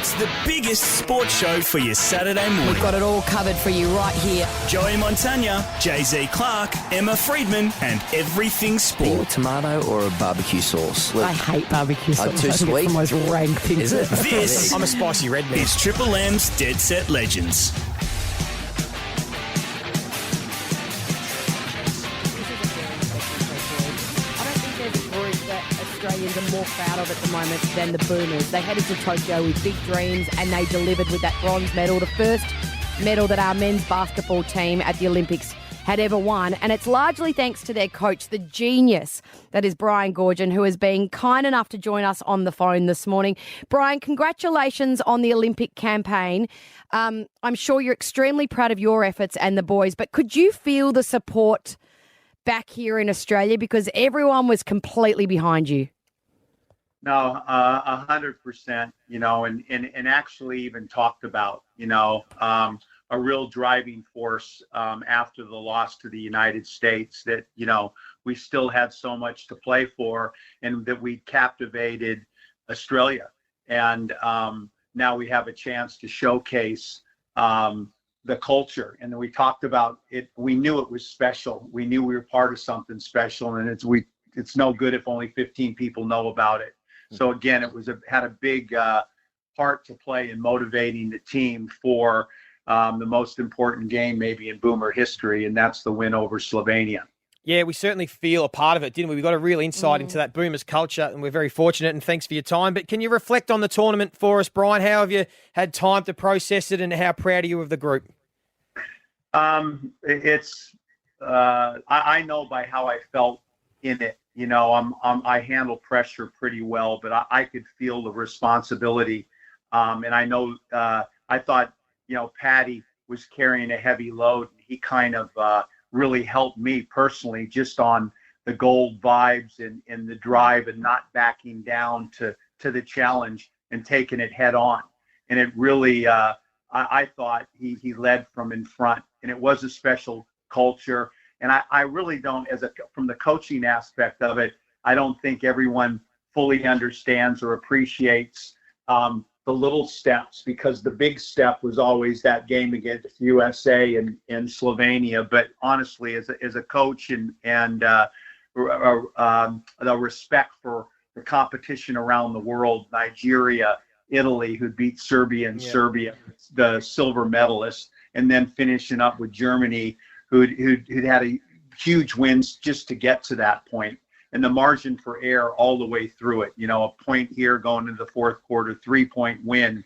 It's the biggest sports show for your Saturday morning. We've got it all covered for you right here. Joey Montagna, Jay-Z Clark, Emma Friedman, and everything Are you a sport. tomato or a barbecue sauce? I hate barbecue sauce. too I think sweet? It's the most rank thing. Is it? This I'm a spicy red man. is Triple M's Dead Set Legends. I don't think there's a group that Australians are more proud of at the moment than the Boomers. They headed to Tokyo with big dreams and they delivered with that bronze medal, the first medal that our men's basketball team at the Olympics had ever won. And it's largely thanks to their coach, the genius that is Brian Goorjian, who has been kind enough to join us on the phone this morning. Brian, congratulations on the Olympic campaign. I'm sure you're extremely proud of your efforts and the boys, but could you feel the support back here in Australia, because everyone was completely behind you? No, 100%, and actually even talked about, a real driving force after the loss to the United States that, we still had so much to play for and that we captivated Australia. And now we have a chance to showcase the culture. And then we talked about it. We knew it was special. We knew we were part of something special, and it's no good if only 15 people know about it. So again, had a big part to play in motivating the team for the most important game maybe in Boomer history, and that's the win over Slovenia. Yeah, we certainly feel a part of it, didn't we? We got a real insight into that Boomers culture, and we're very fortunate, and thanks for your time. But can you reflect on the tournament for us, Brian? How have you had time to process it, and how proud are you of the group? I know by how I felt in it. I handle pressure pretty well, but I could feel the responsibility. And I know, I thought, Patty was carrying a heavy load. He kind of really helped me personally just on the gold vibes and the drive and not backing down to the challenge and taking it head on. And it really, I thought he led from in front, and it was a special culture. And I really don't, from the coaching aspect of it, I don't think everyone fully understands or appreciates the little steps, because the big step was always that game against USA and Slovenia. But honestly, as a coach and the respect for the competition around the world, Nigeria, Italy, who beat Serbia and Serbia, the silver medalists, and then finishing up with Germany, who'd had a huge wins just to get to that point, and the margin for error all the way through it. A point here going into the fourth quarter, 3-point win,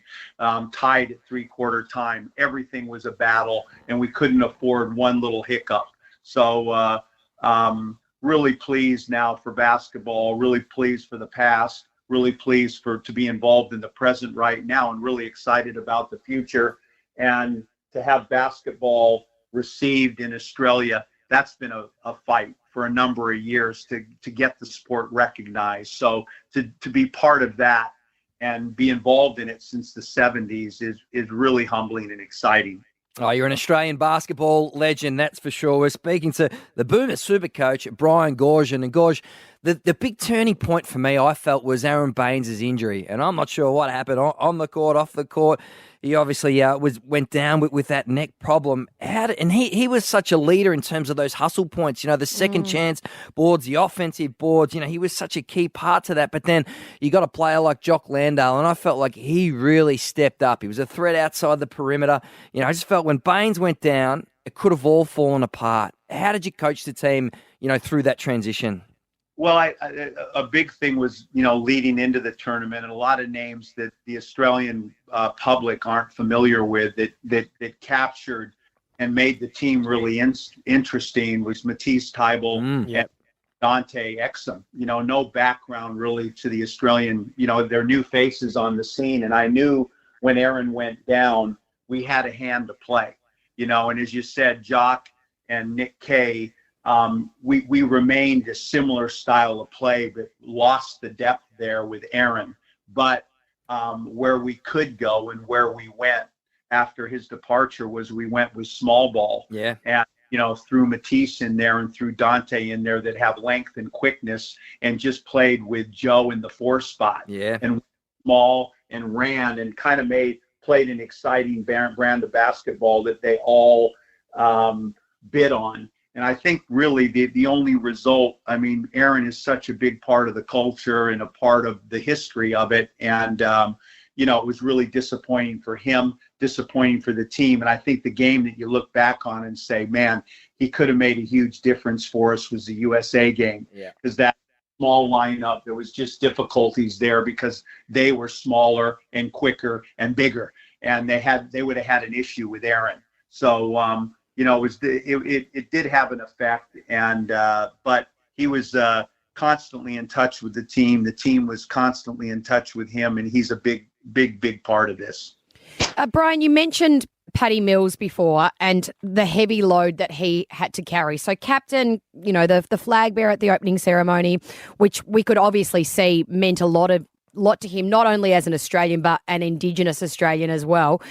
tied at three-quarter time. Everything was a battle, and we couldn't afford one little hiccup. So really pleased now for basketball, really pleased for the past, really pleased to be involved in the present right now, and really excited about the future. And to have basketball received in Australia, that's been a fight for a number of years to get the sport recognized. So to be part of that and be involved in it since the 70s is really humbling and exciting. Oh, you're an Australian basketball legend, that's for sure. We're speaking to the Boomer super coach, Brian Goorjian. And Gorge, the big turning point for me, I felt, was Aaron Baines' injury. And I'm not sure what happened on the court, off the court. He obviously went down with that neck problem. And he was such a leader in terms of those hustle points, the second chance boards, the offensive boards. He was such a key part to that. But then you got a player like Jock Landale, and I felt like he really stepped up. He was a threat outside the perimeter. I just felt when Baines went down, it could have all fallen apart. How did you coach the team, through that transition? Well, a big thing was, leading into the tournament, and a lot of names that the Australian public aren't familiar with that captured and made the team really interesting was Matisse Thybulle and Dante Exum. No background really to the Australian, their new faces on the scene. And I knew when Aaron went down, we had a hand to play, and as you said, Jock and Nick Kay, we remained a similar style of play, but lost the depth there with Aaron. But where we could go and where we went after his departure was we went with small ball. Yeah. And, through Matisse in there and through Dante in there that have length and quickness, and just played with Joe in the 4 spot. Yeah. And small and ran and kind of played an exciting brand of basketball that they all bid on. And I think really the only result, I mean, Aaron is such a big part of the culture and a part of the history of it. And, it was really disappointing for him, disappointing for the team. And I think the game that you look back on and say, man, he could have made a huge difference for us was the USA game. Because that small lineup, there was just difficulties there because they were smaller and quicker and bigger. And they would have had an issue with Aaron. So, it did have an effect, but he was constantly in touch with the team. The team was constantly in touch with him, and he's a big part of this. Brian, you mentioned Paddy Mills before and the heavy load that he had to carry. So captain, the flag bearer at the opening ceremony, which we could obviously see meant a lot to him, not only as an Australian, but an Indigenous Australian as well.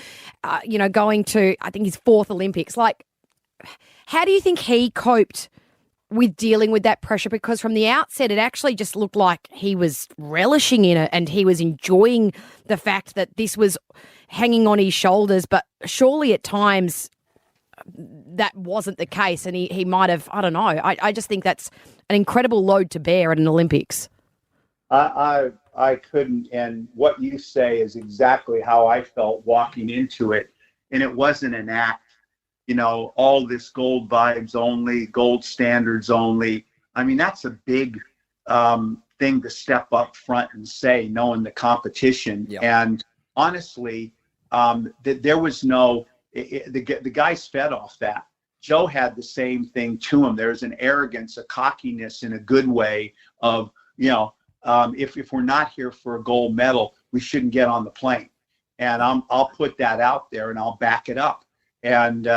Going to, I think, his fourth Olympics. Like, how do you think he coped with dealing with that pressure? Because from the outset, it actually just looked like he was relishing in it and he was enjoying the fact that this was hanging on his shoulders. But surely at times that wasn't the case, and he might have, I don't know. I just think that's an incredible load to bear at an Olympics. I couldn't, and what you say is exactly how I felt walking into it, and it wasn't an act. All this gold vibes only, gold standards only. I mean, that's a big thing to step up front and say, knowing the competition. Yep. And honestly, there was the guys fed off that. Joe had the same thing to him. There's an arrogance, a cockiness in a good way of, if we're not here for a gold medal, we shouldn't get on the plane. And I'll put that out there and I'll back it up. And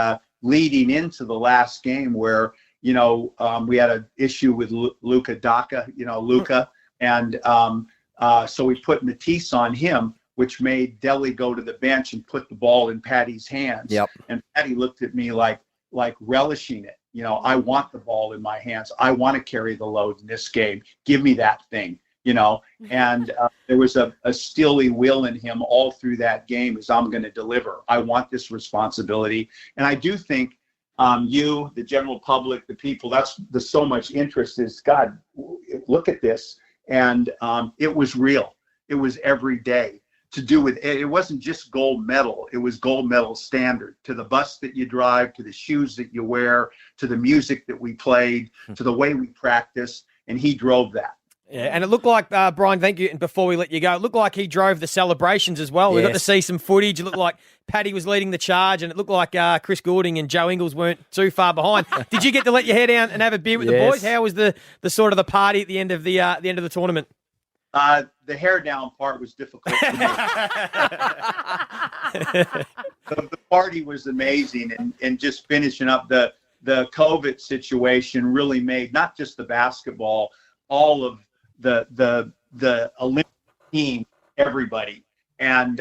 leading into the last game where, we had an issue with Luka Daka, Luka. And so we put Matisse on him, which made Delhi go to the bench and put the ball in Paddy's hands. Yep. And Paddy looked at me like relishing it. I want the ball in my hands. I want to carry the load in this game. Give me that thing. And there was a steely will in him all through that game as I'm going to deliver. I want this responsibility. And I do think you, the general public, the people, that's so much interest is, God, look at this. And it was real. It was every day to do with it. It wasn't just gold medal. It was gold medal standard, to the bus that you drive, to the shoes that you wear, to the music that we played, to the way we practiced. And he drove that. Yeah, and it looked like, Brian, thank you, and before we let you go, it looked like he drove the celebrations as well. Yes. We got to see some footage. It looked like Paddy was leading the charge, and it looked like Chris Goulding and Joe Ingles weren't too far behind. Did you get to let your hair down and have a beer with the boys? How was the sort of the party at the end of the tournament? The hair down part was difficult for me. The party was amazing, and just finishing up the COVID situation really made not just the basketball, all of the Olympic team, everybody. And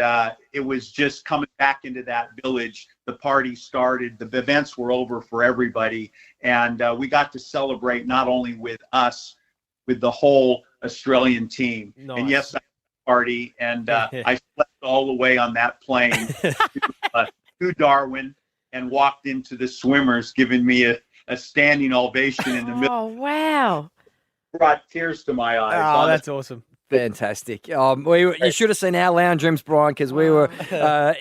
it was just coming back into that village. The party started. The events were over for everybody. And we got to celebrate not only with us, with the whole Australian team. Nice. And yes, I had a party. And I slept all the way on that plane to Darwin and walked into the swimmers, giving me a standing ovation in the middle. Oh, wow. Brought tears to my eyes. Oh, that's awesome. Fantastic. You should have seen our lounge rooms, Brian, because we were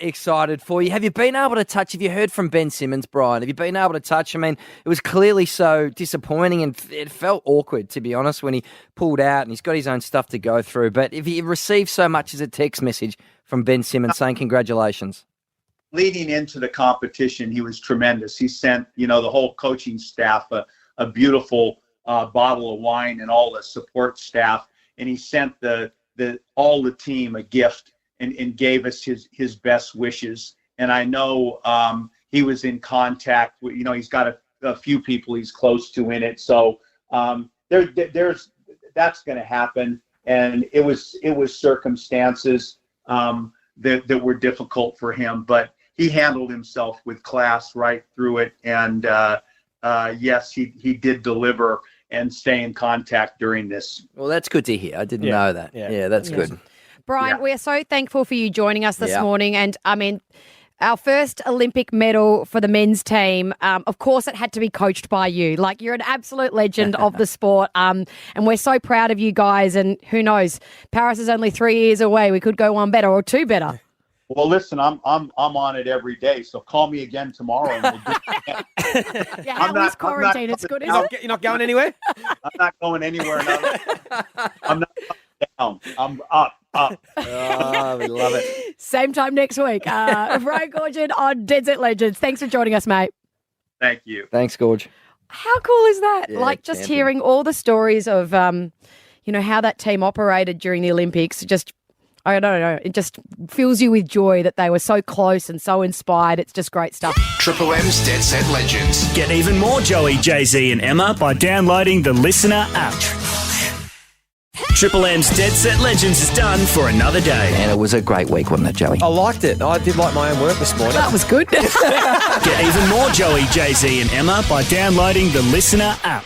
excited for you. Have you been able to touch, have you heard from Ben Simmons, Brian? Have you been able to touch? I mean, it was clearly so disappointing and it felt awkward, to be honest, when he pulled out and he's got his own stuff to go through. But if you received so much as a text message from Ben Simmons saying congratulations. Leading into the competition, he was tremendous. He sent, the whole coaching staff a beautiful bottle of wine and all the support staff. And he sent all the team a gift and gave us his best wishes. And I know he was in contact with, he's got a few people he's close to in it. So there's that's going to happen. And it was circumstances that were difficult for him, but he handled himself with class right through it. And yes, he did deliver and stay in contact during this. Well, that's good to hear. I didn't know that. Yeah, that's good. Brian, Yeah. we are so thankful for you joining us this Yeah. morning. And I mean, our first Olympic medal for the men's team, of course, it had to be coached by you. Like, you're an absolute legend of the sport. And we're so proud of you guys. And who knows, Paris is only 3 years away. We could go one better or two better. Well, listen, I'm on it every day. So call me again tomorrow, and we'll do it again. Yeah, I'm how is not- quarantine? It's good, isn't it? You're not going anywhere? I'm not going anywhere. I'm not down. I'm up. Oh, we love it. Same time next week. Brian Goorjian on Dead Set Legends. Thanks for joining us, mate. Thank you. Thanks, Gorge. How cool is that? Yeah, Like, just champion. hearing all the stories of, how that team operated during the Olympics. Just, I don't know, it just fills you with joy that they were so close and so inspired. It's just great stuff. Triple M's Dead Set Legends. Get even more Joey, Jay-Z and Emma by downloading the Listener app. Triple M's Dead Set Legends is done for another day. And it was a great week, wasn't it, Joey? I liked it. I did like my own work this morning. That was good. Get even more Joey, Jay-Z and Emma by downloading the Listener app.